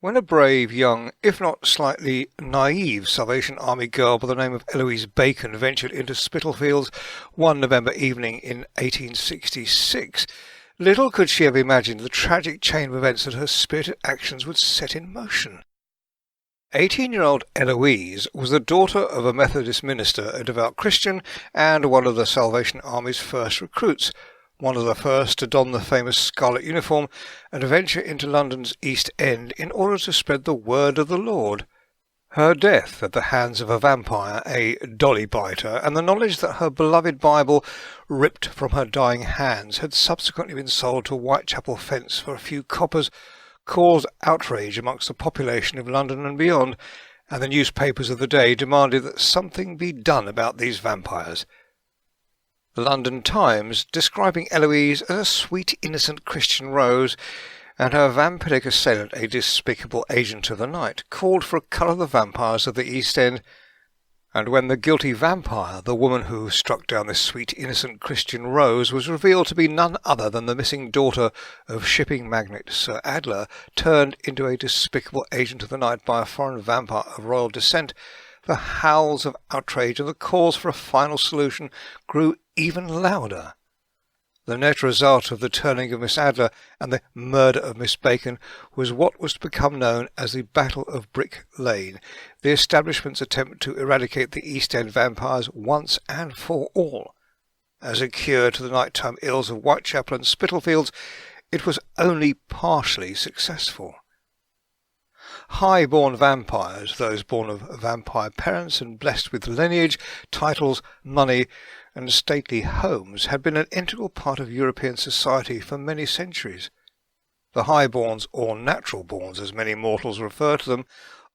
When a brave, young, if not slightly naive Salvation Army girl by the name of Eloise Bacon ventured into Spitalfields one November evening in 1866, little could she have imagined the tragic chain of events that her spirited actions would set in motion. 18-year-old Eloise was the daughter of a Methodist minister, a devout Christian, and one of the Salvation Army's first recruits, one of the first to don the famous scarlet uniform and venture into London's East End in order to spread the word of the Lord. Her death at the hands of a vampire, a Dolly biter, and the knowledge that her beloved Bible, ripped from her dying hands, had subsequently been sold to a Whitechapel fence for a few coppers, caused outrage amongst the population of London and beyond, and the newspapers of the day demanded that something be done about these vampires. The London Times, describing Eloise as a sweet, innocent Christian rose, and her vampiric assailant a despicable agent of the night, called for a cut of the vampires of the East End, and when the guilty vampire, the woman who struck down this sweet, innocent Christian rose, was revealed to be none other than the missing daughter of shipping magnate Sir Adler, turned into a despicable agent of the night by a foreign vampire of royal descent, the howls of outrage and the calls for a final solution grew even louder. The net result of the turning of Miss Adler and the murder of Miss Bacon was what was to become known as the Battle of Brick Lane, the establishment's attempt to eradicate the East End vampires once and for all. As a cure to the nighttime ills of Whitechapel and Spitalfields, it was only partially successful. High-born vampires, those born of vampire parents and blessed with lineage, titles, money, and stately homes, had been an integral part of European society for many centuries. The high-borns, or natural-borns, as many mortals refer to them,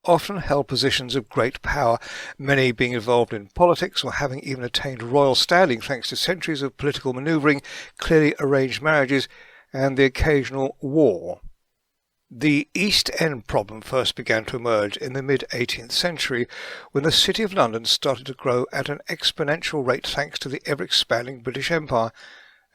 often held positions of great power, many being involved in politics or having even attained royal standing thanks to centuries of political manoeuvring, clearly arranged marriages, and the occasional war. The East End problem first began to emerge in the mid-18th century, when the City of London started to grow at an exponential rate thanks to the ever-expanding British Empire,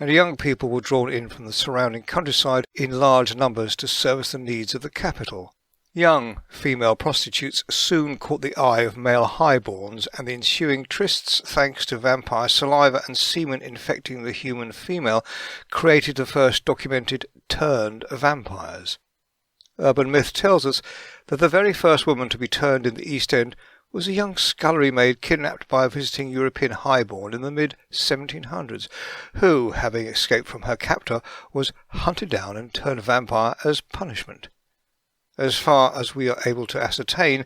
and young people were drawn in from the surrounding countryside in large numbers to service the needs of the capital. Young female prostitutes soon caught the eye of male highborns, and the ensuing trysts, thanks to vampire saliva and semen infecting the human female, created the first documented turned vampires. Urban myth tells us that the very first woman to be turned in the East End was a young scullery maid kidnapped by a visiting European highborn in the mid-1700s, who, having escaped from her captor, was hunted down and turned vampire as punishment. As far as we are able to ascertain,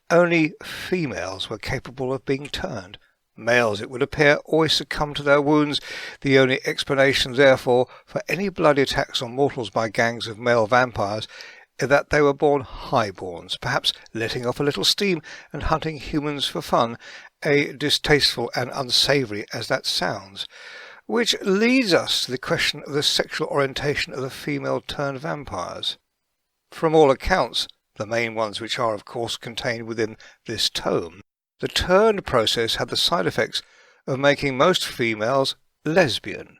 only females were capable of being turned. Males, it would appear, always succumbed to their wounds, the only explanation, therefore, for any bloody attacks on mortals by gangs of male vampires that they were born highborns, perhaps letting off a little steam and hunting humans for fun, a distasteful and unsavoury as that sounds, which leads us to the question of the sexual orientation of the female-turned vampires. From all accounts, the main ones which are of course contained within this tome, the turned process had the side effects of making most females lesbian.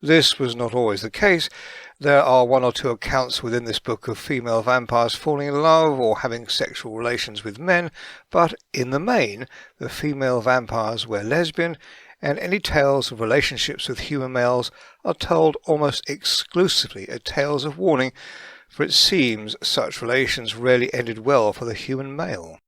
This was not always the case. There are one or two accounts within this book of female vampires falling in love or having sexual relations with men, but in the main the female vampires were lesbian, and any tales of relationships with human males are told almost exclusively as tales of warning, for it seems such relations rarely ended well for the human male.